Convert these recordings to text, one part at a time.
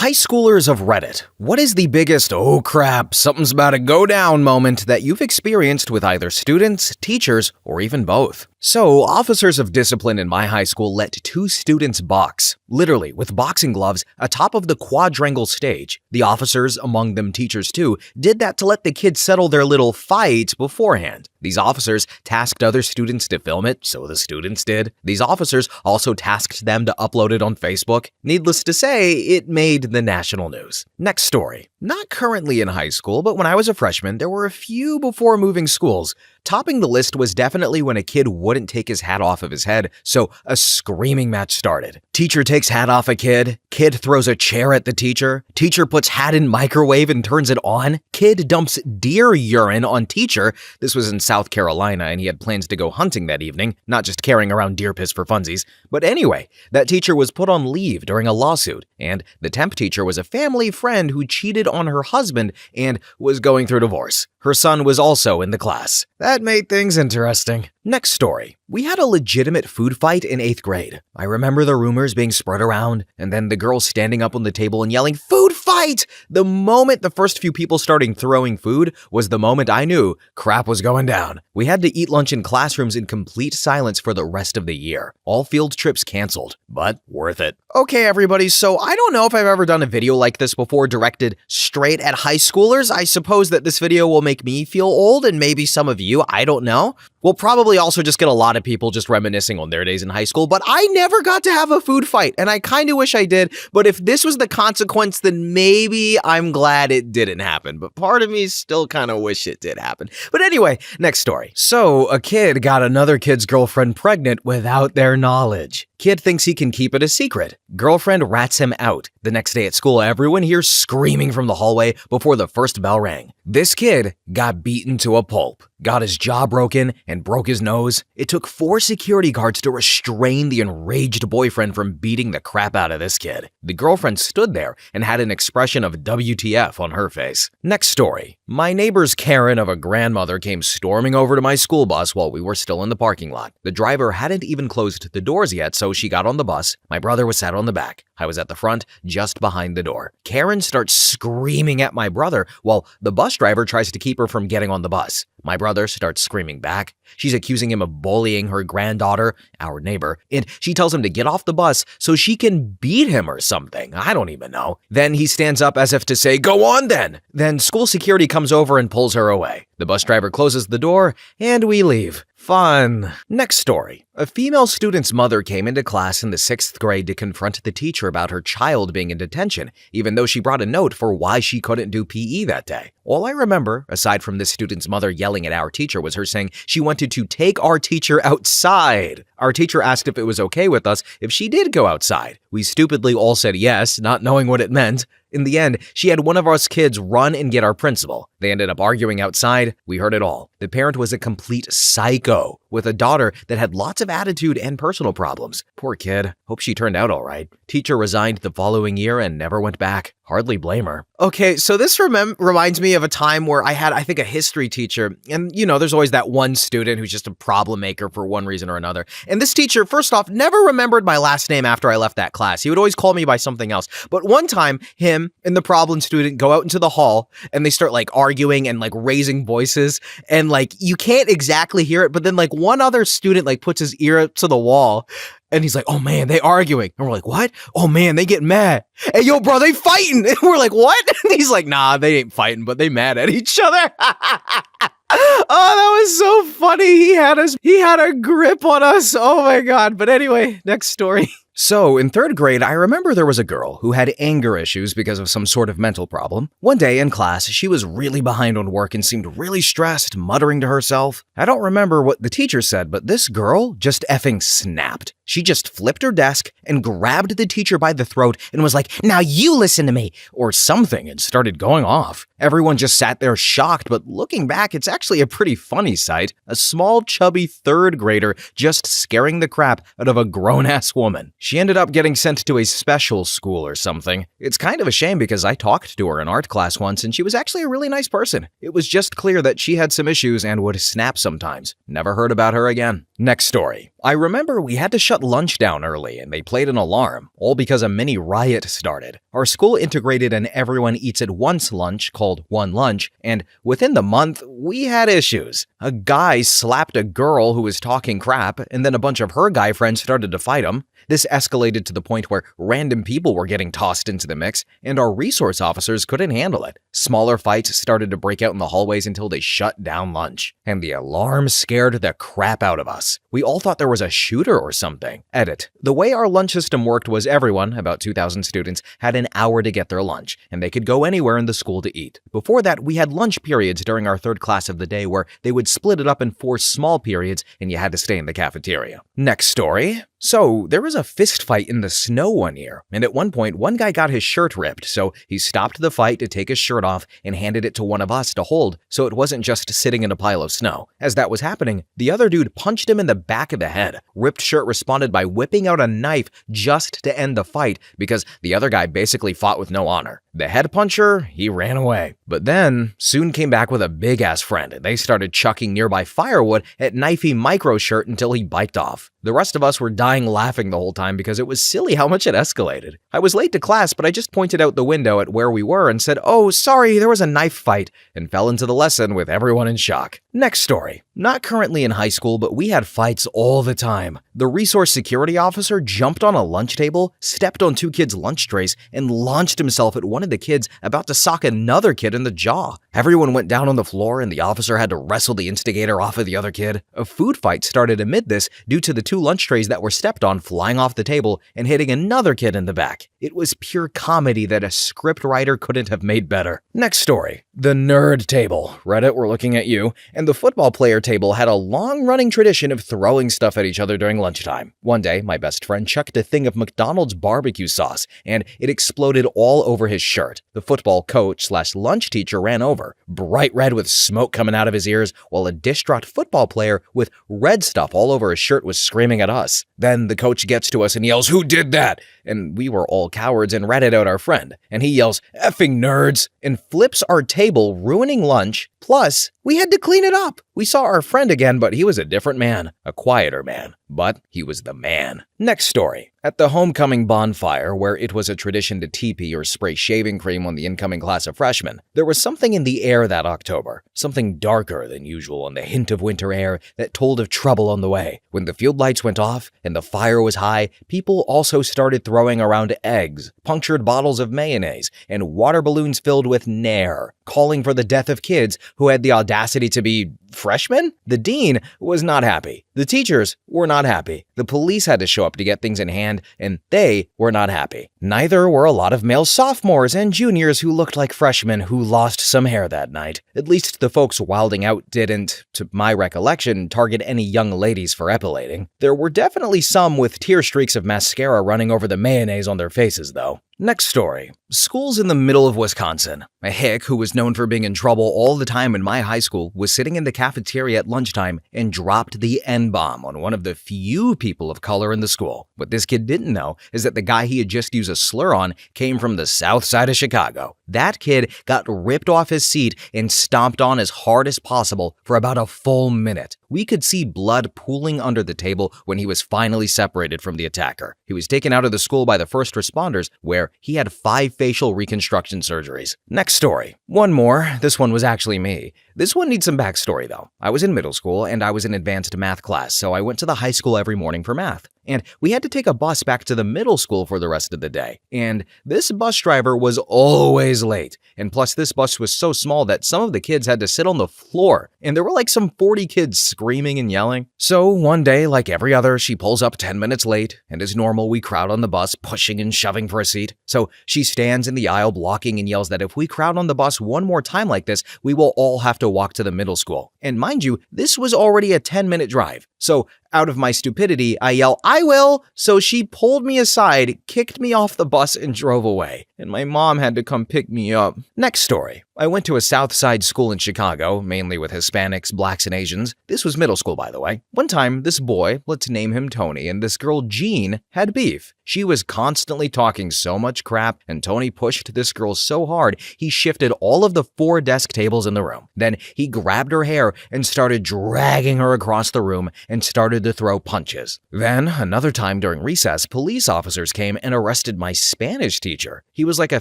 High schoolers of Reddit, what is the biggest "oh crap, something's about to go down" moment that you've experienced with either students, teachers, or even both? So, officers of discipline in my high school let two students box, literally with boxing gloves atop of the quadrangle stage. The officers, among them teachers too, did that to let the kids settle their little fight beforehand. These officers tasked other students to film it, so the students did. These officers also tasked them to upload it on Facebook. Needless to say, it made the national news. Next story. Not currently in high school, but when I was a freshman, there were a few before moving schools. Topping the list was definitely when a kid wouldn't take his hat off of his head, so a screaming match started. Teacher takes hat off a kid. Kid throws a chair at the teacher. Teacher puts hat in microwave and turns it on. Kid dumps deer urine on teacher. This was in South Carolina, and he had plans to go hunting that evening, not just carrying around deer piss for funsies. But anyway, that teacher was put on leave during a lawsuit, and the temp teacher was a family friend who cheated on her husband and was going through divorce. Her son was also in the class. That made things interesting. Next story. We had a legitimate food fight in 8th grade. I remember the rumors being spread around, and then the girls standing up on the table and yelling, "Food fight!" The moment the first few people started throwing food was the moment I knew crap was going down. We had to eat lunch in classrooms in complete silence for the rest of the year. All field trips canceled, but worth it. Okay, everybody, so I don't know if I've ever done a video like this before directed straight at high schoolers. I suppose that this video will make me feel old and maybe some of you, I don't know. We'll probably also just get a lot of people just reminiscing on their days in high school, but I never got to have a food fight, and I kind of wish I did, but if this was the consequence, then maybe I'm glad it didn't happen, but part of me still kind of wish it did happen. But anyway, next story. So, a kid got another kid's girlfriend pregnant without their knowledge. Kid thinks he can keep it a secret. Girlfriend rats him out. The next day at school, everyone hears screaming from the hallway before the first bell rang. This kid got beaten to a pulp, got his jaw broken, and broke his nose. It took 4 security guards to restrain the enraged boyfriend from beating the crap out of this kid. The girlfriend stood there and had an expression of WTF on her face. Next story. My neighbor's Karen of a grandmother came storming over to my school bus while we were still in the parking lot. The driver hadn't even closed the doors yet, so she got on the bus. My brother was sat on the back. I was at the front, just behind the door. Karen starts screaming at my brother while the bus driver tries to keep her from getting on the bus. My brother starts screaming back. She's accusing him of bullying her granddaughter, our neighbor, and she tells him to get off the bus so she can beat him or something. I don't even know. Then he stands up as if to say, "Go on then." Then school security comes over and pulls her away. The bus driver closes the door and we leave. Fun. Next story. A female student's mother came into class in the 6th grade to confront the teacher about her child being in detention, even though she brought a note for why she couldn't do PE that day. All I remember, aside from this student's mother yelling at our teacher, was her saying she wanted to take our teacher outside. Our teacher asked if it was okay with us if she did go outside. We stupidly all said yes, not knowing what it meant. In the end, she had one of us kids run and get our principal. They ended up arguing outside. We heard it all. The parent was a complete psycho with a daughter that had lots of attitude and personal problems. Poor kid. Hope she turned out all right. Teacher resigned the following year and never went back. Hardly blame her. Okay, so this reminds me of a time where I had, I think, a history teacher. And, you know, there's always that one student who's just a problem maker for one reason or another. And this teacher, first off, never remembered my last name after I left that class. He would always call me by something else. But one time, him and the problem student go out into the hall and they start like arguing and like raising voices. And like, you can't exactly hear it. But then like one other student like puts his ear up to the wall. And he's like, "Oh man, they arguing." And we're like, "What? Oh man, they get mad. Hey, yo, bro, they fighting." And we're like, "What?" And he's like, "Nah, they ain't fighting, but they mad at each other." Oh, that was so funny. He had a grip on us. Oh my God. But anyway, next story. So, in 3rd grade, I remember there was a girl who had anger issues because of some sort of mental problem. One day in class, she was really behind on work and seemed really stressed, muttering to herself. I don't remember what the teacher said, but this girl just effing snapped. She just flipped her desk and grabbed the teacher by the throat and was like, "Now you listen to me," or something, and started going off. Everyone just sat there shocked, but looking back, it's actually a pretty funny sight. A small, chubby 3rd grader just scaring the crap out of a grown-ass woman. She ended up getting sent to a special school or something. It's kind of a shame because I talked to her in art class once and she was actually a really nice person. It was just clear that she had some issues and would snap sometimes. Never heard about her again. Next story. I remember we had to shut lunch down early and they played an alarm, all because a mini riot started. Our school integrated an everyone eats at once lunch called One Lunch, and within the month, we had issues. A guy slapped a girl who was talking crap, and then a bunch of her guy friends started to fight him. This escalated to the point where random people were getting tossed into the mix, and our resource officers couldn't handle it. Smaller fights started to break out in the hallways until they shut down lunch, and the alarm scared the crap out of us. We all thought there was a shooter or something. Edit. The way our lunch system worked was everyone, about 2,000 students, had an hour to get their lunch, and they could go anywhere in the school to eat. Before that, we had lunch periods during our third class of the day where they would split it up in 4 small periods and you had to stay in the cafeteria. Next story. So, there was a fist fight in the snow one year, and at one point, one guy got his shirt ripped, so he stopped the fight to take his shirt off and handed it to one of us to hold, so it wasn't just sitting in a pile of snow. As that was happening, the other dude punched him in the back of the head. Ripped Shirt responded by whipping out a knife just to end the fight, because the other guy basically fought with no honor. The head puncher, he ran away. But then, soon came back with a big-ass friend, and they started chucking nearby firewood at Knifey Micro Shirt until he biked off. The rest of us were dying laughing the whole time because it was silly how much it escalated. I was late to class, but I just pointed out the window at where we were and said, "Oh, sorry, there was a knife fight," and fell into the lesson with everyone in shock. Next story. Not currently in high school, but we had fights all the time. The resource security officer jumped on a lunch table, stepped on 2 kids' lunch trays, and launched himself at one of the kids, about to sock another kid in the jaw. Everyone went down on the floor and the officer had to wrestle the instigator off of the other kid. A food fight started amid this due to the 2 lunch trays that were stepped on flying off the table and hitting another kid in the back. It was pure comedy that a script writer couldn't have made better. Next story. The nerd table. Reddit, we're looking at you. And the football player table had a long-running tradition of throwing stuff at each other during lunchtime. One day, my best friend chucked a thing of McDonald's barbecue sauce, and it exploded all over his shirt. The football coach/lunch teacher ran over, bright red with smoke coming out of his ears, while a distraught football player with red stuff all over his shirt was screaming at us. Then the coach gets to us and yells, "Who did that?" And we were all cowards and ratted out our friend. And he yells, "Effing nerds," and flips our table, ruining lunch. Plus, we had to clean it up. We saw our friend again, but he was a different man, a quieter man. But he was the man. Next story. At the homecoming bonfire, where it was a tradition to teepee or spray shaving cream on the incoming class of freshmen, there was something in the air that October, something darker than usual and the hint of winter air that told of trouble on the way. When the field lights went off and the fire was high, people also started throwing around eggs, punctured bottles of mayonnaise, and water balloons filled with Nair, calling for the death of kids who had the audacity to be freshmen? The dean was not happy. The teachers were not happy. The police had to show up to get things in hand, and they were not happy. Neither were a lot of male sophomores and juniors who looked like freshmen who lost some hair that night. At least the folks wilding out didn't, to my recollection, target any young ladies for epilating. There were definitely some with tear streaks of mascara running over the mayonnaise on their faces, though. Next story. School's in the middle of Wisconsin. A hick who was known for being in trouble all the time in my high school was sitting in the cafeteria at lunchtime and dropped the N-bomb on one of the few people of color in the school. What this kid didn't know is that the guy he had just used a slur on came from the south side of Chicago. That kid got ripped off his seat and stomped on as hard as possible for about a full minute. We could see blood pooling under the table when he was finally separated from the attacker. He was taken out of the school by the first responders, where he had 5 facial reconstruction surgeries. Next story. One more. This one was actually me. This one needs some backstory, though. I was in middle school, and I was in advanced math class, so I went to the high school every morning for math. And we had to take a bus back to the middle school for the rest of the day. And this bus driver was always late. And plus, this bus was so small that some of the kids had to sit on the floor. And there were like some 40 kids screaming and yelling. So one day, like every other, she pulls up 10 minutes late. And as normal, we crowd on the bus, pushing and shoving for a seat. So she stands in the aisle blocking and yells that if we crowd on the bus one more time like this, we will all have to walk to the middle school. And mind you, this was already a 10-minute drive. So out of my stupidity, I yell, "I will!" So she pulled me aside, kicked me off the bus, and drove away. And my mom had to come pick me up. Next story. I went to a South Side school in Chicago, mainly with Hispanics, blacks, and Asians. This was middle school, by the way. One time, this boy, let's name him Tony, and this girl, Jean, had beef. She was constantly talking so much crap, and Tony pushed this girl so hard he shifted all of the 4 desk tables in the room. Then he grabbed her hair and started dragging her across the room and started to throw punches. Then, another time during recess, police officers came and arrested my Spanish teacher. He was like a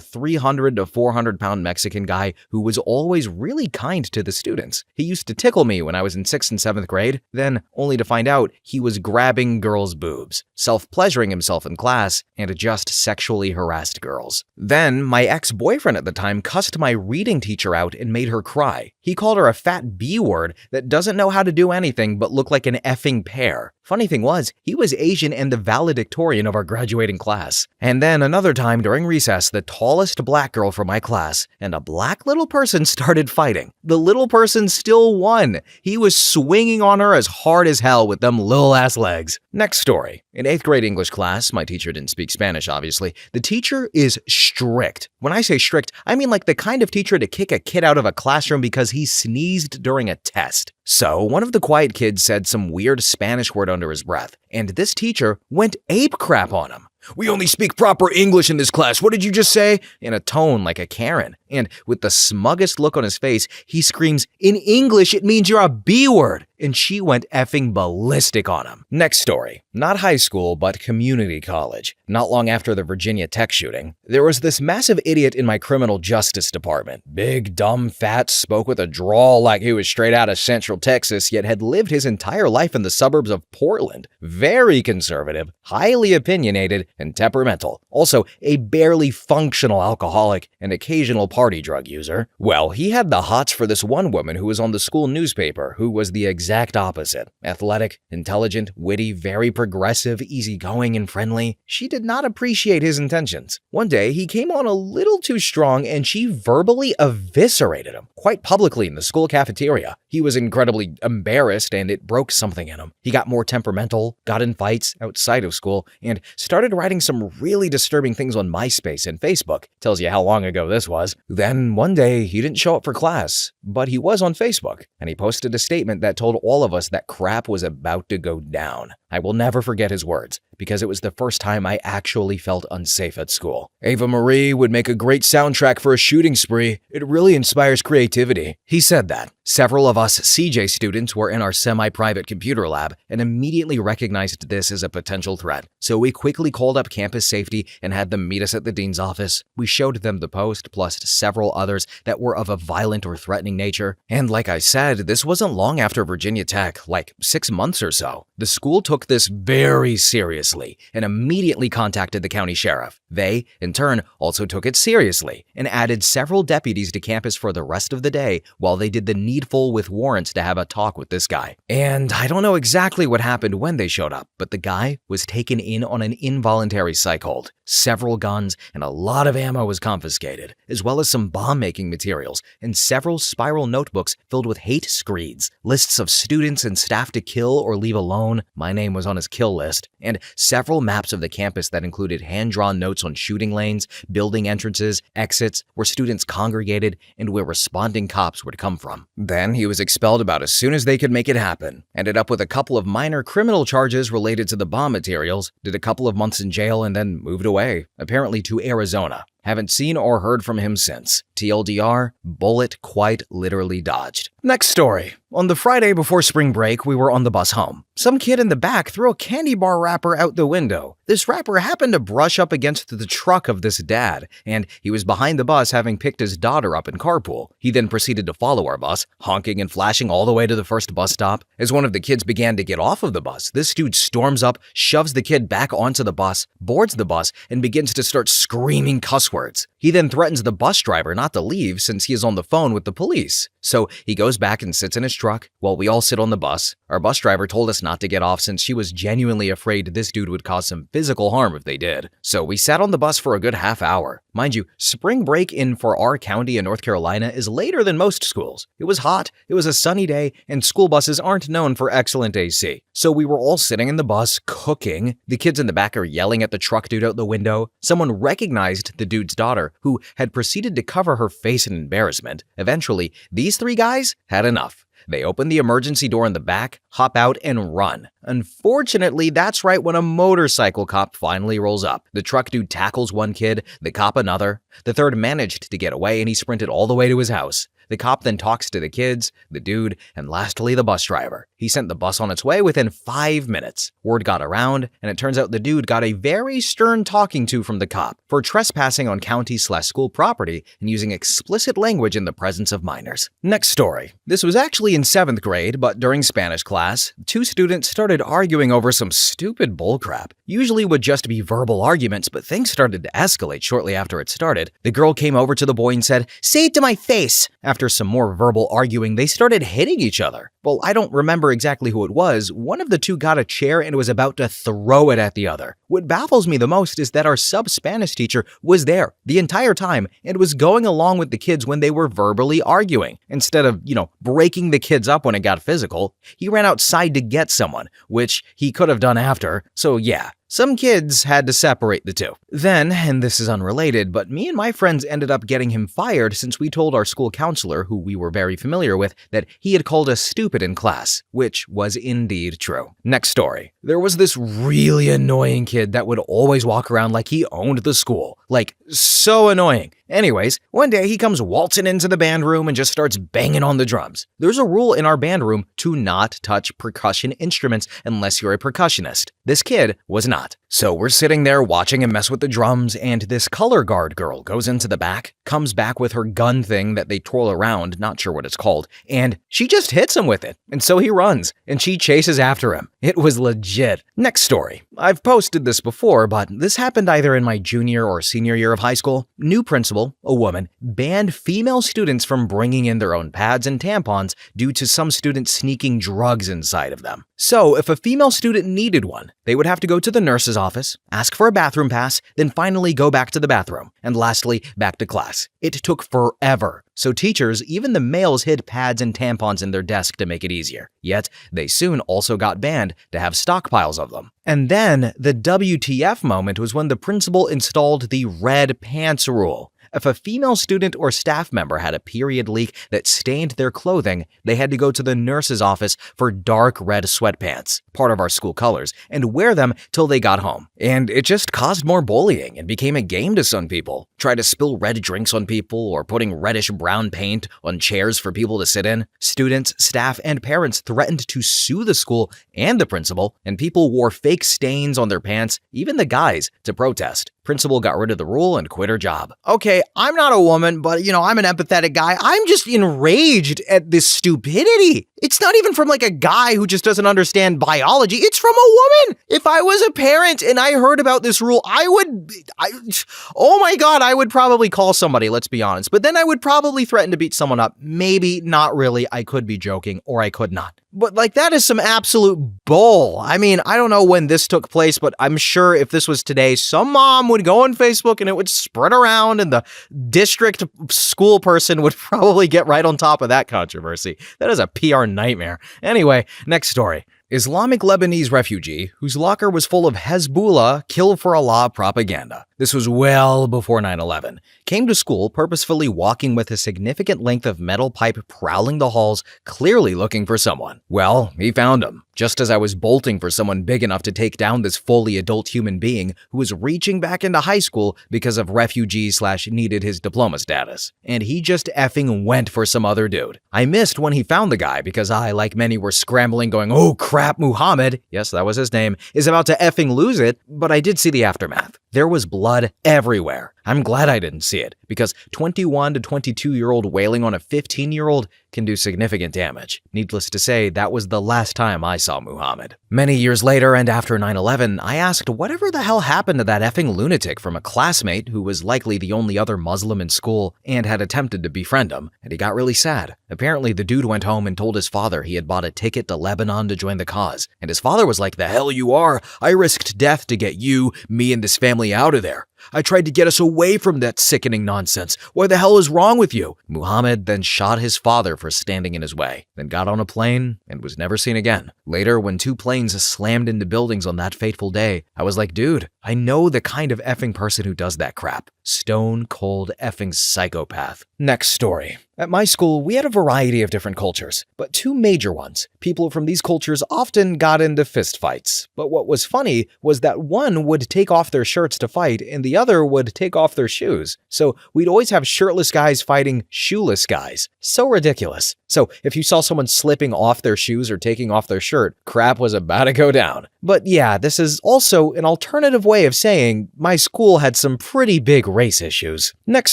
300 to 400 pound Mexican guy who was always really kind to the students. He used to tickle me when I was in 6th and 7th grade, then only to find out he was grabbing girls' boobs, self-pleasuring himself in class, and just sexually harassed girls. Then, my ex-boyfriend at the time cussed my reading teacher out and made her cry. He called her a fat B-word that doesn't know how to do anything but look like an effing pear. Funny thing was, he was Asian and the valedictorian of our graduating class. And then another time during recess, the tallest black girl from my class and a black little person started fighting. The little person still won. He was swinging on her as hard as hell with them little ass legs. Next story. In 8th grade English class, my teacher didn't speak Spanish, obviously. The teacher is strict. When I say strict, I mean like the kind of teacher to kick a kid out of a classroom because he sneezed during a test. So, one of the quiet kids said some weird Spanish word under his breath, and this teacher went ape crap on him. "We only speak proper English in this class. What did you just say?" In a tone like a Karen. And with the smuggest look on his face, he screams, "In English, it means you're a B-word." And she went effing ballistic on him. Next story. Not high school, but community college. Not long after the Virginia Tech shooting, there was this massive idiot in my criminal justice department. Big, dumb, fat, spoke with a drawl like he was straight out of Central Texas, yet had lived his entire life in the suburbs of Portland. Very conservative, highly opinionated, and temperamental. Also, a barely functional alcoholic and occasional party drug user. Well, he had the hots for this one woman who was on the school newspaper, who was the exact opposite. Athletic, intelligent, witty, very progressive, easygoing, and friendly. She did not appreciate his intentions. One day, he came on a little too strong and she verbally eviscerated him, quite publicly in the school cafeteria. He was incredibly embarrassed and it broke something in him. He got more temperamental, got in fights outside of school, and started writing some really disturbing things on MySpace and Facebook. Tells you how long ago this was. Then one day, he didn't show up for class, but he was on Facebook, and he posted a statement that told all of us that crap was about to go down. I will never forget his words, because it was the first time I actually felt unsafe at school. "Ava Marie would make a great soundtrack for a shooting spree. It really inspires creativity." He said that. Several of us CJ students were in our semi-private computer lab and immediately recognized this as a potential threat. So we quickly called up campus safety and had them meet us at the dean's office. We showed them the post, plus several others that were of a violent or threatening nature. And like I said, this wasn't long after Virginia Tech, like 6 months or so. The school took this very seriously and immediately contacted the county sheriff. They, in turn, also took it seriously and added several deputies to campus for the rest of the day while they did the needful with warrants to have a talk with this guy. And I don't know exactly what happened when they showed up, but the guy was taken in on an involuntary psych hold. Several guns and a lot of ammo was confiscated, as well as some bomb-making materials and several spiral notebooks filled with hate screeds, lists of students and staff to kill or leave alone. My name was on his kill list, and several maps of the campus that included hand-drawn notes on shooting lanes, building entrances, exits, where students congregated, and where responding cops were to come from. Then he was expelled about as soon as they could make it happen. Ended up with a couple of minor criminal charges related to the bomb materials, did a couple of months in jail, and then moved away, apparently to Arizona. Haven't seen or heard from him since. TLDR, bullet quite literally dodged. Next story. On the Friday before spring break, we were on the bus home. Some kid in the back threw a candy bar wrapper out the window. This wrapper happened to brush up against the truck of this dad, and he was behind the bus having picked his daughter up in carpool. He then proceeded to follow our bus, honking and flashing all the way to the first bus stop. As one of the kids began to get off of the bus, this dude storms up, shoves the kid back onto the bus, boards the bus, and begins to start screaming cuss words. He then threatens the bus driver not to leave since he is on the phone with the police. So he goes back and sits in his truck while we all sit on the bus. Our bus driver told us not to get off since she was genuinely afraid this dude would cause some physical harm if they did. So we sat on the bus for a good half hour. Mind you, spring break in for our county in North Carolina is later than most schools. It was hot, it was a sunny day, and school buses aren't known for excellent AC. So we were all sitting in the bus, cooking. The kids in the back are yelling at the truck dude out the window. Someone recognized the dude's daughter, who had proceeded to cover her face in embarrassment. Eventually, these three guys had enough. They open the emergency door in the back, hop out, and run. Unfortunately, that's right when a motorcycle cop finally rolls up. The truck dude tackles one kid, the cop another. The third managed to get away and he sprinted all the way to his house. The cop then talks to the kids, the dude, and lastly the bus driver. He sent the bus on its way within 5 minutes. Word got around, and it turns out the dude got a very stern talking to from the cop for trespassing on county/school property and using explicit language in the presence of minors. Next story. This was actually in 7th grade, but during Spanish class, 2 students started arguing over some stupid bullcrap. Usually would just be verbal arguments, but things started to escalate shortly after it started. The girl came over to the boy and said, "Say it to my face." After some more verbal arguing, they started hitting each other. Well, I don't remember exactly who it was. One of the two got a chair and was about to throw it at the other. What baffles me the most is that our sub-Spanish teacher was there the entire time and was going along with the kids when they were verbally arguing. Instead of, breaking the kids up when it got physical, he ran outside to get someone, which he could have done after. So yeah. Some kids had to separate the two. Then, and this is unrelated, but me and my friends ended up getting him fired since we told our school counselor, who we were very familiar with, that he had called us stupid in class, which was indeed true. Next story. There was this really annoying kid that would always walk around like he owned the school. Like, so annoying. Anyways, one day he comes waltzing into the band room and just starts banging on the drums. There's a rule in our band room to not touch percussion instruments unless you're a percussionist. This kid was not. So we're sitting there watching him mess with the drums, and this color guard girl goes into the back, comes back with her gun thing that they twirl around, not sure what it's called, and she just hits him with it. And so he runs, and she chases after him. It was legit. Next story. I've posted this before, but this happened either in my junior or senior year of high school. New principal, a woman, banned female students from bringing in their own pads and tampons due to some students sneaking drugs inside of them. So if a female student needed one, they would have to go to the nurse's office, ask for a bathroom pass, then finally go back to the bathroom, and lastly, back to class. It took forever. So teachers, even the males, hid pads and tampons in their desk to make it easier. Yet, they soon also got banned to have stockpiles of them. And then, the WTF moment was when the principal installed the red pants rule. If a female student or staff member had a period leak that stained their clothing, they had to go to the nurse's office for dark red sweatpants, part of our school colors, and wear them till they got home. And it just caused more bullying and became a game to some people. Try to spill red drinks on people or putting reddish-brown paint on chairs for people to sit in. Students, staff, and parents threatened to sue the school and the principal, and people wore fake stains on their pants, even the guys, to protest. Principal got rid of the rule and quit her job. Okay, I'm not a woman, but I'm an empathetic guy. I'm just enraged at this stupidity. It's not even from like a guy who just doesn't understand biology. It's from a woman. If I was a parent and I heard about this rule, oh my God, I would probably call somebody, let's be honest. But then I would probably threaten to beat someone up. Maybe not really. I could be joking or I could not. But that is some absolute bull. I mean, I don't know when this took place, but I'm sure if this was today, some mom would go on Facebook and it would spread around and the district school person would probably get right on top of that controversy. That is a PR nightmare. Anyway, next story. Islamic Lebanese refugee whose locker was full of Hezbollah kill for Allah propaganda. This was well before 9/11. Came to school purposefully walking with a significant length of metal pipe prowling the halls, clearly looking for someone. Well, he found him, just as I was bolting for someone big enough to take down this fully adult human being who was reaching back into high school because of refugee/needed his diploma status. And he just effing went for some other dude. I missed when he found the guy because I, like many, were scrambling going, "Oh crap, Muhammad," yes, that was his name, is about to effing lose it, but I did see the aftermath. There was blood everywhere. I'm glad I didn't see it, because 21 to 22-year-old wailing on a 15-year-old can do significant damage. Needless to say, that was the last time I saw Muhammad. Many years later and after 9/11, I asked whatever the hell happened to that effing lunatic from a classmate who was likely the only other Muslim in school and had attempted to befriend him, and he got really sad. Apparently, the dude went home and told his father he had bought a ticket to Lebanon to join the cause, and his father was like, "The hell you are? I risked death to get you, me, and this family out of there. I tried to get us away from that sickening nonsense. What the hell is wrong with you? Muhammad then shot his father for standing in his way, then got on a plane and was never seen again. Later, when 2 planes slammed into buildings on that fateful day, I was like, dude, I know the kind of effing person who does that crap. Stone cold effing psychopath. Next story. At my school, we had a variety of different cultures, but 2 major ones. People from these cultures often got into fistfights. But what was funny was that one would take off their shirts to fight and the other would take off their shoes. So we'd always have shirtless guys fighting shoeless guys. So ridiculous. So if you saw someone slipping off their shoes or taking off their shirt, crap was about to go down. But yeah, this is also an alternative way of saying my school had some pretty big race issues. Next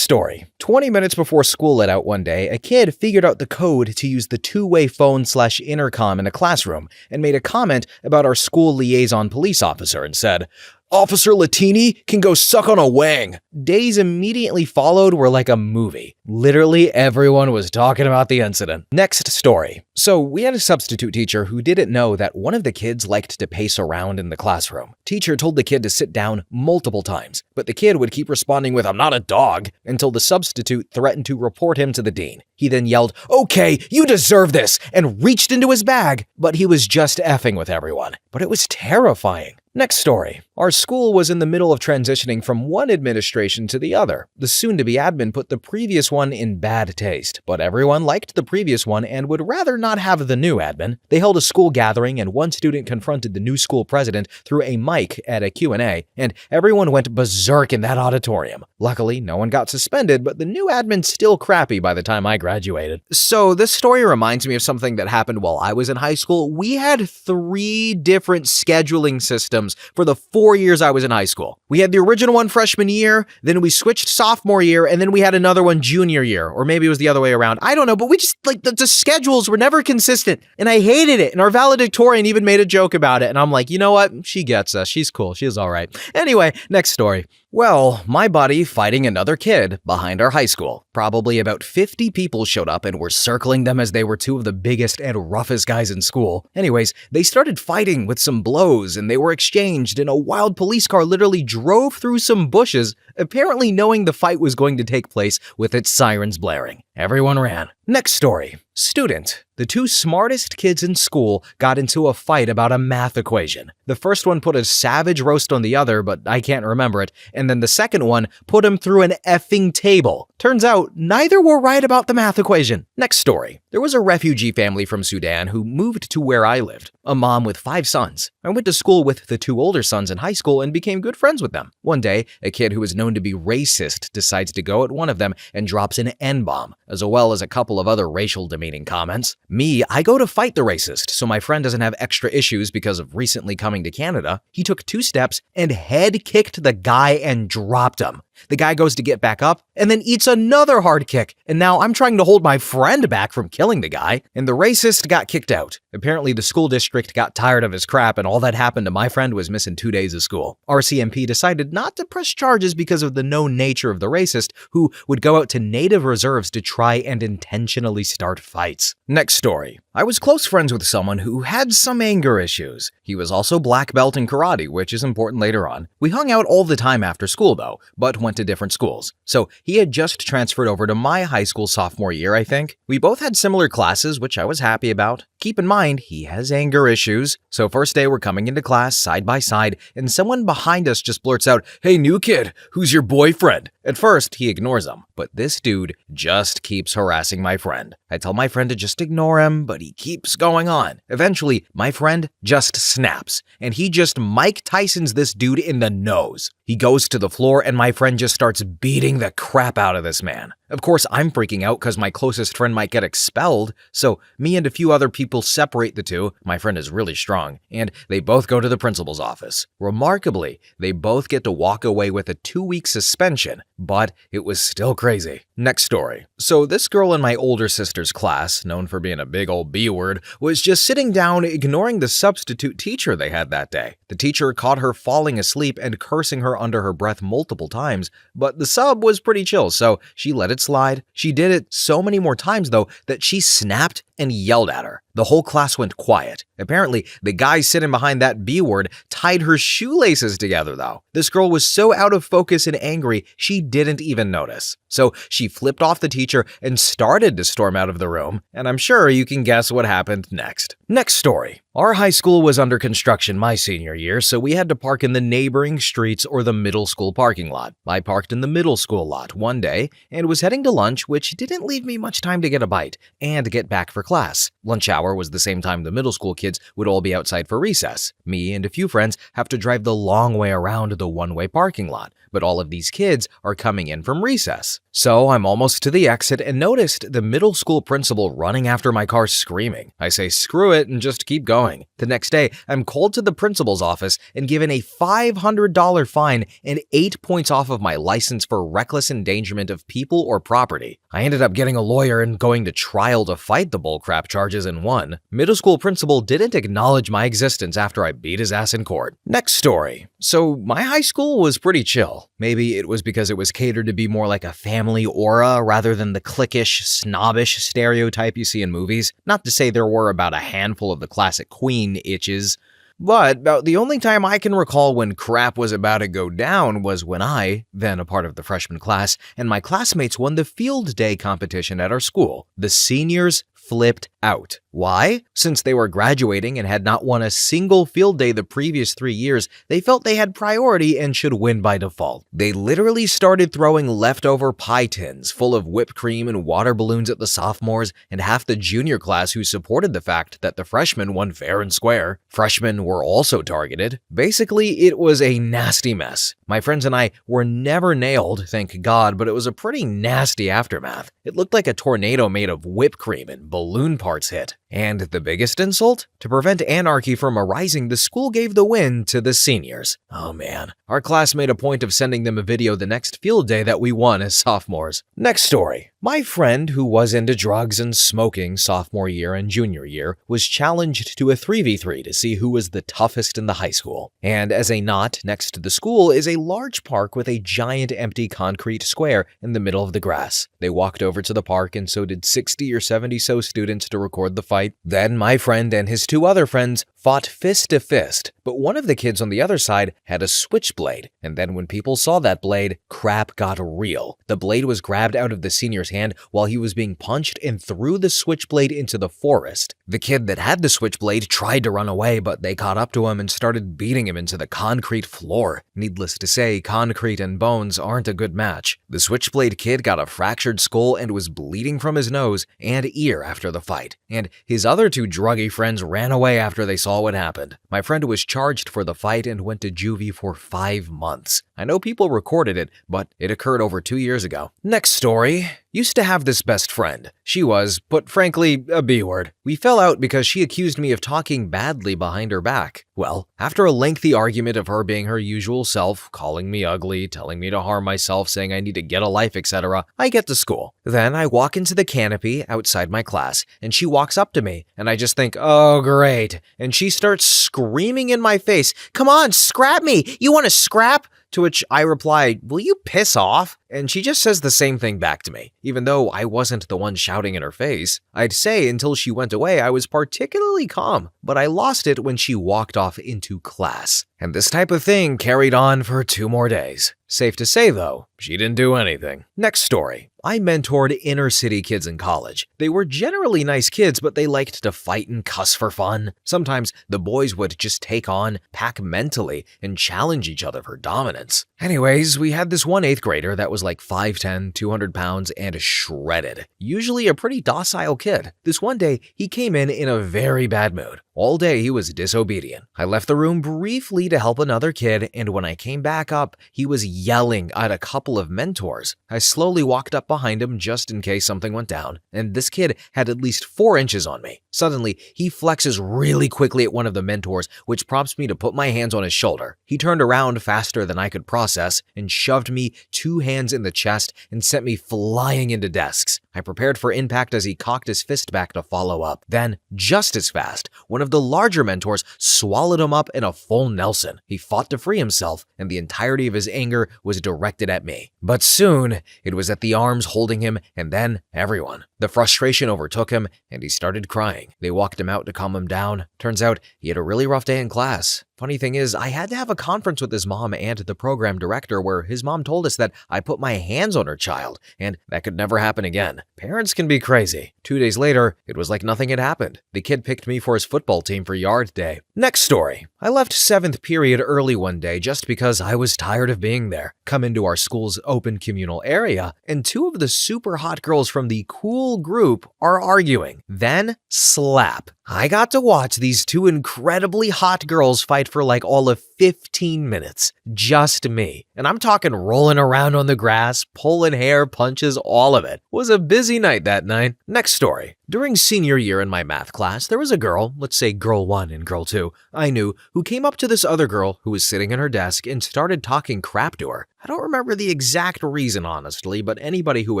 story. 20 minutes before school let out one day, a kid figured out the code to use the two-way phone/intercom in a classroom and made a comment about our school liaison police officer and said, "Officer Latini can go suck on a wang." Days immediately followed were like a movie. Literally everyone was talking about the incident. Next story. So we had a substitute teacher who didn't know that one of the kids liked to pace around in the classroom. Teacher told the kid to sit down multiple times, but the kid would keep responding with, "I'm not a dog," until the substitute threatened to report him to the dean. He then yelled, "Okay, you deserve this," and reached into his bag, but he was just effing with everyone. But it was terrifying. Next story. Our school was in the middle of transitioning from one administration to the other. The soon-to-be admin put the previous one in bad taste, but everyone liked the previous one and would rather not have the new admin. They held a school gathering and one student confronted the new school president through a mic at a Q&A, and everyone went berserk in that auditorium. Luckily, no one got suspended, but the new admin's still crappy by the time I graduated. So this story reminds me of something that happened while I was in high school. We had 3 different scheduling systems for the 4 years I was in high school. We had the original one freshman year, then we switched sophomore year, and then we had another one junior year, or maybe it was the other way around. I don't know, but we just, like, the schedules were never consistent, and I hated it, and our valedictorian even made a joke about it, and I'm like, you know what? She gets us. She's cool. She's all right. Anyway, next story. Well, my buddy fighting another kid behind our high school. Probably about 50 people showed up and were circling them as they were 2 of the biggest and roughest guys in school. Anyways, they started fighting with some blows and they were exchanged, and a wild police car literally drove through some bushes, apparently knowing the fight was going to take place with its sirens blaring. Everyone ran. Next story. Student. The 2 smartest kids in school got into a fight about a math equation. The first one put a savage roast on the other, but I can't remember it, and then the second one put him through an effing table. Turns out, neither were right about the math equation. Next story. There was a refugee family from Sudan who moved to where I lived. A mom with 5 sons. I went to school with the 2 older sons in high school and became good friends with them. One day, a kid who was known to be racist decides to go at one of them and drops an N-bomb, as well as a couple of other racial demeaning comments. Me, I go to fight the racist, so my friend doesn't have extra issues because of recently coming to Canada. He took 2 steps and head kicked the guy and dropped him. The guy goes to get back up and then eats another hard kick, and now I'm trying to hold my friend back from killing the guy, and the racist got kicked out. Apparently the school district got tired of his crap, and all that happened to my friend was missing 2 days of school. RCMP decided not to press charges because of the known nature of the racist, who would go out to native reserves to try and intentionally start fights. Next story. I was close friends with someone who had some anger issues. He was also black belt in karate, which is important later on. We hung out all the time after school though, but went to different schools. So he had just transferred over to my high school sophomore year, I think. We both had similar classes, which I was happy about. Keep in mind, he has anger issues. So first day we're coming into class side by side, and someone behind us just blurts out, "Hey, new kid, who's your boyfriend?" At first, he ignores him, but this dude just keeps harassing my friend. I tell my friend to just ignore him, but he keeps going on. Eventually, my friend just snaps, and he just Mike Tysons this dude in the nose. He goes to the floor, and my friend just starts beating the crap out of this man. Of course, I'm freaking out because my closest friend might get expelled, so me and a few other people separate the two. My friend is really strong, and they both go to the principal's office. Remarkably, they both get to walk away with a 2-week suspension, but it was still crazy. Next story. So this girl in my older sister's class, known for being a big old B word, was just sitting down ignoring the substitute teacher they had that day. The teacher caught her falling asleep and cursing her under her breath multiple times, but the sub was pretty chill, so she let it slide. She did it so many more times though that she snapped and yelled at her. The whole class went quiet. Apparently, the guy sitting behind that B word tied her shoelaces together though. This girl was so out of focus and angry, she didn't even notice. So she flipped off the teacher and started to storm out of the room, and I'm sure you can guess what happened next. Next story. Our high school was under construction my senior year, so we had to park in the neighboring streets or the middle school parking lot. I parked in the middle school lot one day and was heading to lunch, which didn't leave me much time to get a bite and get back for class. Lunch hour was the same time the middle school kids would all be outside for recess. Me and a few friends have to drive the long way around the one-way parking lot, but all of these kids are coming in from recess. So I'm almost to the exit and noticed the middle school principal running after my car screaming. I say screw it and just keep going. The next day, I'm called to the principal's office and given a $500 fine and 8 points off of my license for reckless endangerment of people or property. I ended up getting a lawyer and going to trial to fight the bullcrap charges and won. Middle school principal didn't acknowledge my existence after I beat his ass in court. Next story. So my high school was pretty chill. Maybe it was because it was catered to be more like a family aura rather than the cliquish, snobbish stereotype you see in movies. Not to say there were about a handful of the classic queen itches, but about the only time I can recall when crap was about to go down was when I, then a part of the freshman class, and my classmates won the field day competition at our school. The seniors flipped out. Why? Since they were graduating and had not won a single field day the previous 3 years, they felt they had priority and should win by default. They literally started throwing leftover pie tins full of whipped cream and water balloons at the sophomores and half the junior class who supported the fact that the freshmen won fair and square. Freshmen were also targeted. Basically, it was a nasty mess. My friends and I were never nailed, thank God, but it was a pretty nasty aftermath. It looked like a tornado made of whipped cream and balloon parts hit. And the biggest insult? To prevent anarchy from arising, the school gave the win to the seniors. Oh man. Our class made a point of sending them a video the next field day that we won as sophomores. Next story. My friend, who was into drugs and smoking sophomore year and junior year, was challenged to a 3v3 to see who was the toughest in the high school. And as a knot next to the school is a large park with a giant empty concrete square in the middle of the grass. They walked over to the park and so did 60 or 70 so students to record the fight. Then my friend and his 2 other friends fought fist to fist, but one of the kids on the other side had a switchblade, and then when people saw that blade, crap got real. The blade was grabbed out of the senior's hand while he was being punched and threw the switchblade into the forest. The kid that had the switchblade tried to run away, but they caught up to him and started beating him into the concrete floor. Needless to say, concrete and bones aren't a good match. The switchblade kid got a fractured skull and was bleeding from his nose and ear after the fight, and his other 2 druggy friends ran away after they saw what happened. My friend was charged for the fight and went to juvie for 5 months. I know people recorded it, but it occurred over 2 years ago. Next story. Used to have this best friend. She was, but frankly, a B-word. We fell out because she accused me of talking badly behind her back. Well, after a lengthy argument of her being her usual self, calling me ugly, telling me to harm myself, saying I need to get a life, etc., I get to school. Then I walk into the canopy outside my class, and she walks up to me, and I just think, oh great, and she starts screaming in my face, "Come on, scrap me! You want to scrap?" To which I reply, "Will you piss off?" And she just says the same thing back to me, even though I wasn't the one shouting in her face. I'd say until she went away I was particularly calm, but I lost it when she walked off into class. And this type of thing carried on for 2 more days. Safe to say though, she didn't do anything. Next story. I mentored inner city kids in college. They were generally nice kids, but they liked to fight and cuss for fun. Sometimes the boys would just take on, pack mentally, and challenge each other for dominance. Anyways, we had this one 8th grader that was like 5'10", 200 pounds, and shredded. Usually a pretty docile kid. This one day, he came in a very bad mood. All day he was disobedient. I left the room briefly to help another kid, and when I came back up, he was yelling at a couple of mentors. I slowly walked up behind him just in case something went down, and this kid had at least 4 inches on me. Suddenly, he flexes really quickly at one of the mentors, which prompts me to put my hands on his shoulder. He turned around faster than I could process and shoved me 2 hands in the chest and sent me flying into desks. I prepared for impact as he cocked his fist back to follow up. Then, just as fast, one of the larger mentors swallowed him up in a full Nelson. He fought to free himself, and the entirety of his anger was directed at me. But soon, it was at the arms holding him, and then everyone. The frustration overtook him, and he started crying. They walked him out to calm him down. Turns out, he had a really rough day in class. Funny thing is, I had to have a conference with his mom and the program director where his mom told us that I put my hands on her child, and that could never happen again. Parents can be crazy. 2 days later, it was like nothing had happened. The kid picked me for his football team for yard day. Next story. I left 7th period early one day just because I was tired of being there. Come into our school's open communal area, and 2 of the super hot girls from the cool group are arguing. Then, slap. I got to watch these 2 incredibly hot girls fight for like all of 15 minutes. Just me. And I'm talking rolling around on the grass, pulling hair, punches, all of it. It was a busy night that night. Next story. During senior year in my math class, there was a girl, let's say girl 1 and girl 2, I knew, who came up to this other girl who was sitting at her desk and started talking crap to her. I don't remember the exact reason, honestly, but anybody who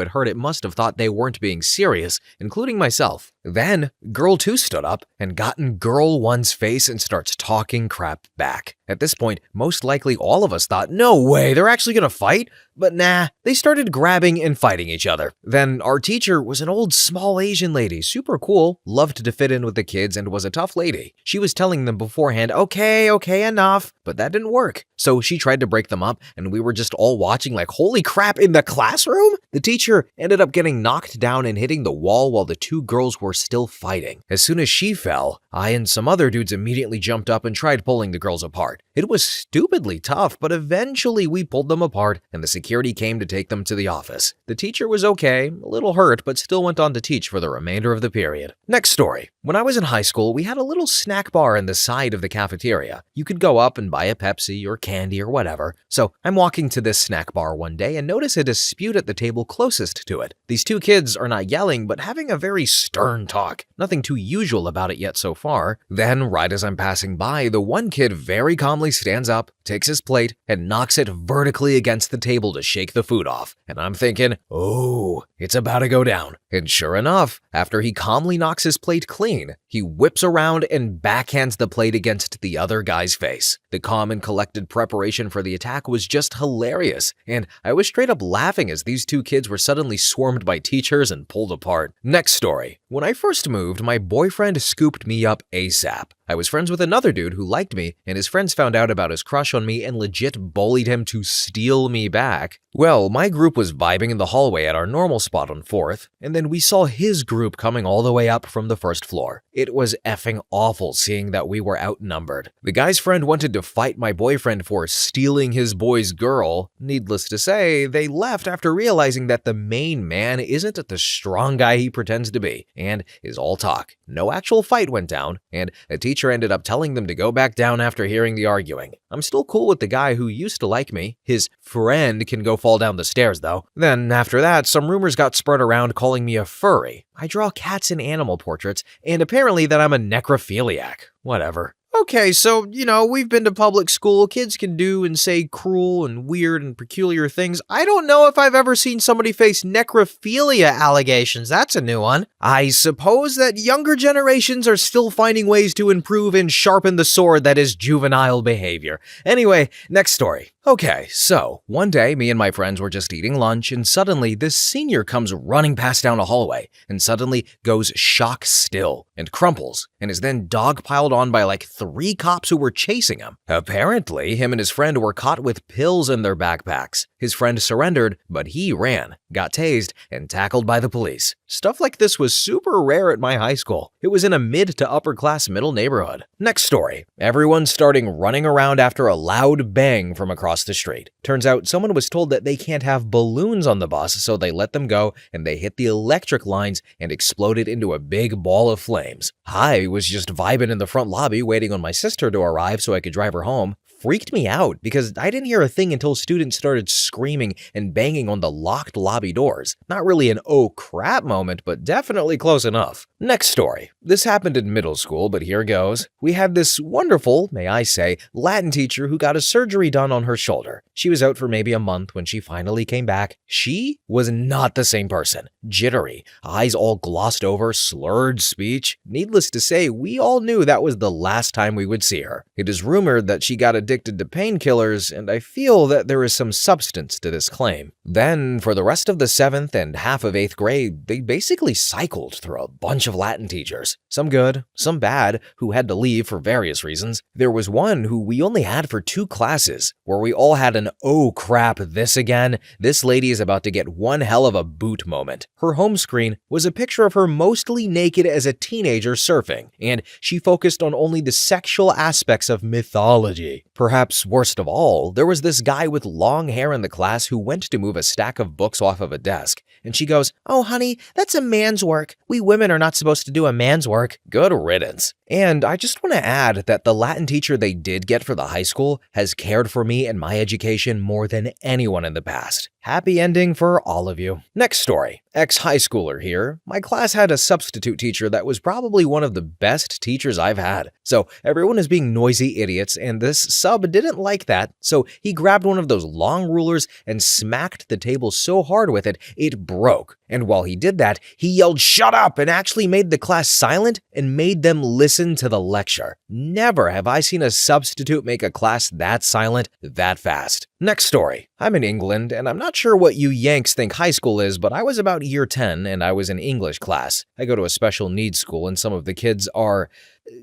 had heard it must have thought they weren't being serious, including myself. Then, girl 2 stood up and got in girl 1's face and starts talking crap back. At this point, most likely all of us thought, no way, they're actually gonna fight? But nah, they started grabbing and fighting each other. Then our teacher was an old small Asian lady, super cool, loved to fit in with the kids, and was a tough lady. She was telling them beforehand, okay, enough, but that didn't work. So she tried to break them up, and we were just all watching like, holy crap, in the classroom? The teacher ended up getting knocked down and hitting the wall while the 2 girls were still fighting. As soon as she fell, I and some other dudes immediately jumped up and tried pulling the girls apart. It was stupidly tough, but eventually we pulled them apart, and the security came to take them to the office. The teacher was okay, a little hurt, but still went on to teach for the remainder of the period. Next story. When I was in high school, we had a little snack bar in the side of the cafeteria. You could go up and buy a Pepsi or candy or whatever. So I'm walking to this snack bar one day and notice a dispute at the table closest to it. These 2 kids are not yelling, but having a very stern talk. Nothing too usual about it yet so far. Then, right as I'm passing by, the one kid very calmly stands up, takes his plate, and knocks it vertically against the table to shake the food off. And I'm thinking, oh, it's about to go down. And sure enough, after he calmly knocks his plate clean, he whips around and backhands the plate against the other guy's face. The calm and collected preparation for the attack was just hilarious, and I was straight up laughing as these 2 kids were suddenly swarmed by teachers and pulled apart. Next story. When I first moved, my boyfriend scooped me up ASAP. I was friends with another dude who liked me, and his friends found out about his crush on me and legit bullied him to steal me back. Well, my group was vibing in the hallway at our normal spot on 4th, and then we saw his group coming all the way up from the 1st floor. It was effing awful seeing that we were outnumbered. The guy's friend wanted to fight my boyfriend for stealing his boy's girl. Needless to say, they left after realizing that the main man isn't the strong guy he pretends to be, and is all talk. No actual fight went down, and a teacher ended up telling them to go back down after hearing the arguing. I'm still cool with the guy who used to like me. His friend can go fall down the stairs though. Then after that, some rumors got spread around calling me a furry. I draw cats and animal portraits, and apparently that I'm a necrophiliac. Whatever. Okay, so, we've been to public school. Kids can do and say cruel and weird and peculiar things. I don't know if I've ever seen somebody face necrophilia allegations. That's a new one. I suppose that younger generations are still finding ways to improve and sharpen the sword that is juvenile behavior. Anyway, next story. Okay, so one day me and my friends were just eating lunch and suddenly this senior comes running past down a hallway and suddenly goes shock still and crumples and is then dogpiled on by like 3 cops who were chasing him. Apparently, him and his friend were caught with pills in their backpacks. His friend surrendered, but he ran, got tased, and tackled by the police. Stuff like this was super rare at my high school. It was in a mid to upper class middle neighborhood. Next story. Everyone starting running around after a loud bang from across the street. Turns out someone was told that they can't have balloons on the bus, so they let them go and they hit the electric lines and exploded into a big ball of flames. I was just vibing in the front lobby waiting on my sister to arrive so I could drive her home. freaked me out because I didn't hear a thing until students started screaming and banging on the locked lobby doors. Not really an oh crap moment, but definitely close enough. Next story. This happened in middle school, but here goes. We had this wonderful, may I say, Latin teacher who got a surgery done on her shoulder. She was out for maybe a month when she finally came back. She was not the same person. Jittery, eyes all glossed over, slurred speech. Needless to say, we all knew that was the last time we would see her. It is rumored that she got addicted to painkillers, and I feel that there is some substance to this claim. Then, for the rest of the 7th and half of 8th grade, they basically cycled through a bunch of Latin teachers. Some good, some bad, who had to leave for various reasons. There was one who we only had for 2 classes, where we all had an oh crap this again, this lady is about to get one hell of a boot moment. Her home screen was a picture of her mostly naked as a teenager surfing, and she focused on only the sexual aspects of mythology. Perhaps worst of all, there was this guy with long hair in the class who went to move a stack of books off of a desk, and she goes, "Oh honey, that's a man's work. We women are not supposed to do a man's work." Good riddance. And I just want to add that the Latin teacher they did get for the high school has cared for me and my education more than anyone in the past. Happy ending for all of you. Next story. Ex-high schooler here. My class had a substitute teacher that was probably one of the best teachers I've had. So everyone is being noisy idiots, and this sub didn't like that, so he grabbed one of those long rulers and smacked the table so hard with it, it broke. And while he did that, he yelled "shut up" and actually made the class silent and made them listen to the lecture. Never have I seen a substitute make a class that silent that fast. Next story. I'm in England, and I'm not sure what you Yanks think high school is, but I was about year 10 and I was in English class. I go to a special needs school and some of the kids are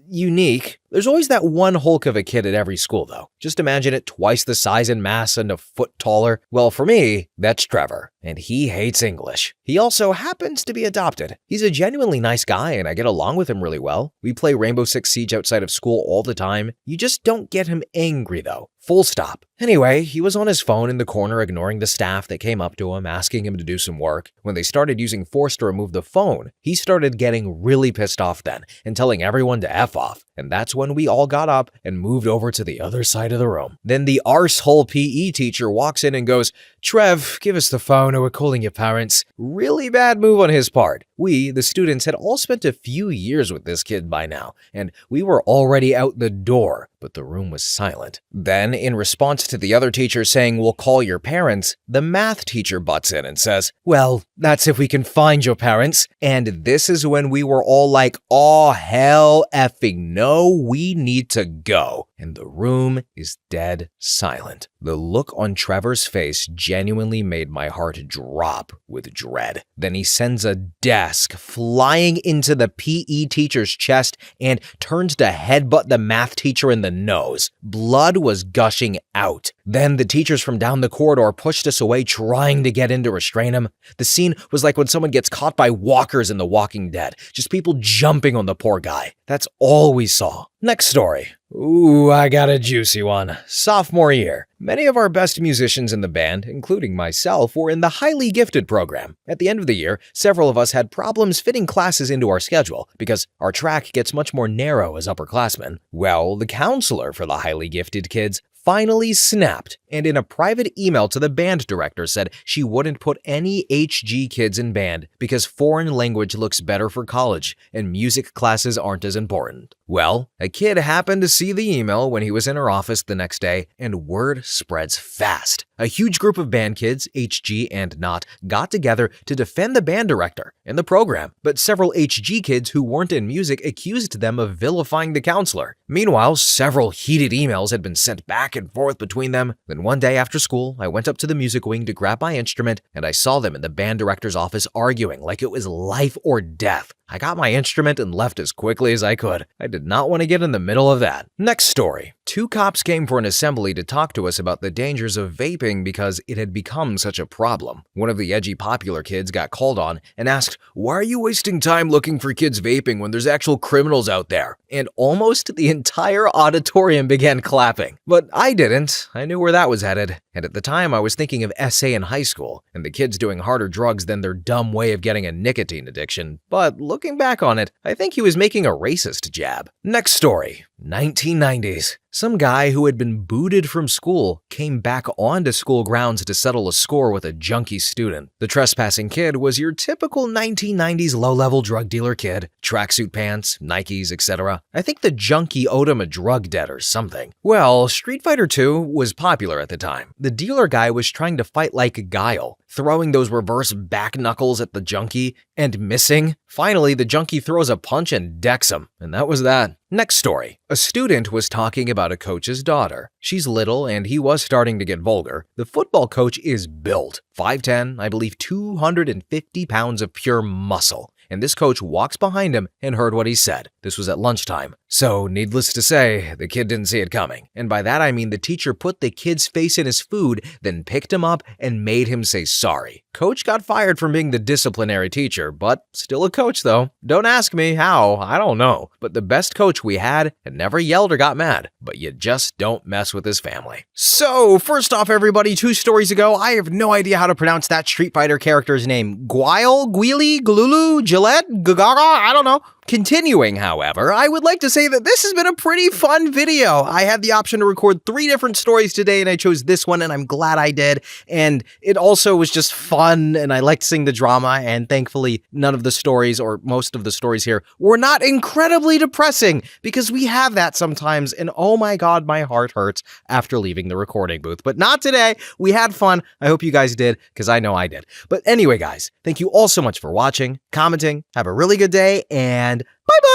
unique. There's always that one hulk of a kid at every school, though. Just imagine it twice the size and mass and a foot taller. Well, for me, that's Trevor, and he hates English. He also happens to be adopted. He's a genuinely nice guy, and I get along with him really well. We play Rainbow Six Siege outside of school all the time. You just don't get him angry, though. Full stop. Anyway, he was on his phone in the corner ignoring the staff that came up to him, asking him to do some work. When they started using force to remove the phone, he started getting really pissed off then and telling everyone to F off. And that's when we all got up and moved over to the other side of the room. Then the arsehole PE teacher walks in and goes, "Trev, give us the phone or we're calling your parents." Really bad move on his part. We, the students, had all spent a few years with this kid by now, and we were already out the door, but the room was silent. Then, in response to the other teacher saying, "We'll call your parents," the math teacher butts in and says, "Well, that's if we can find your parents." And this is when we were all like, "Oh, hell effing no, we need to go." And the room is dead silent. The look on Trevor's face genuinely made my heart drop with dread. Then he sends a desk flying into the PE teacher's chest and turns to headbutt the math teacher in the nose. Blood was gushing out. Then the teachers from down the corridor pushed us away, trying to get in to restrain him. The scene was like when someone gets caught by walkers in The Walking Dead, just people jumping on the poor guy. That's all we saw. Next story. Ooh, I got a juicy one. Sophomore year. Many of our best musicians in the band, including myself, were in the highly gifted program. At the end of the year, several of us had problems fitting classes into our schedule because our track gets much more narrow as upperclassmen. Well, the counselor for the highly gifted kids finally snapped, and in a private email to the band director said she wouldn't put any HG kids in band because foreign language looks better for college and music classes aren't as important. Well, a kid happened to see the email when he was in her office the next day, and word spreads fast. A huge group of band kids, HG and not, got together to defend the band director and the program, but several HG kids who weren't in music accused them of vilifying the counselor. Meanwhile, several heated emails had been sent back and forth between them. Then one day after school, I went up to the music wing to grab my instrument, and I saw them in the band director's office arguing like it was life or death. I got my instrument and left as quickly as I could. I did not want to get in the middle of that. Next story. 2 cops came for an assembly to talk to us about the dangers of vaping because it had become such a problem. One of the edgy popular kids got called on and asked, "Why are you wasting time looking for kids vaping when there's actual criminals out there?" And almost the entire auditorium began clapping. But I didn't. I knew where that was headed. And at the time, I was thinking of SA in high school and the kids doing harder drugs than their dumb way of getting a nicotine addiction. But looking back on it, I think he was making a racist jab. Next story. 1990s. Some guy who had been booted from school came back onto school grounds to settle a score with a junkie student. The trespassing kid was your typical 1990s low-level drug dealer kid. Tracksuit pants, Nikes, etc. I think the junkie owed him a drug debt or something. Well, Street Fighter 2 was popular at the time. The dealer guy was trying to fight like Guile, throwing those reverse back knuckles at the junkie and missing. Finally, the junkie throws a punch and decks him, and that was that. Next story. A student was talking about a coach's daughter. She's little and he was starting to get vulgar. The football coach is built. 5'10", I believe 250 pounds of pure muscle. And this coach walks behind him and heard what he said. This was at lunchtime. So, needless to say, the kid didn't see it coming. And by that I mean the teacher put the kid's face in his food, then picked him up and made him say sorry. Coach got fired from being the disciplinary teacher, but still a coach though. Don't ask me how, I don't know. But the best coach we had never yelled or got mad. But you just don't mess with his family. So, first off everybody, 2 stories ago, I have no idea how to pronounce that Street Fighter character's name. Guile, Guili, Glulu, Gillette, Gagaga, I don't know. Continuing, however, I would like to say that this has been a pretty fun video. I had the option to record 3 different stories today and I chose this one and I'm glad I did. And it also was just fun and I liked seeing the drama, and thankfully none of the stories, or most of the stories here, were not incredibly depressing, because we have that sometimes and oh my god, my heart hurts after leaving the recording booth. But not today. We had fun. I hope you guys did, because I know I did. But anyway guys, thank you all so much for watching, commenting, have a really good day, and bye-bye!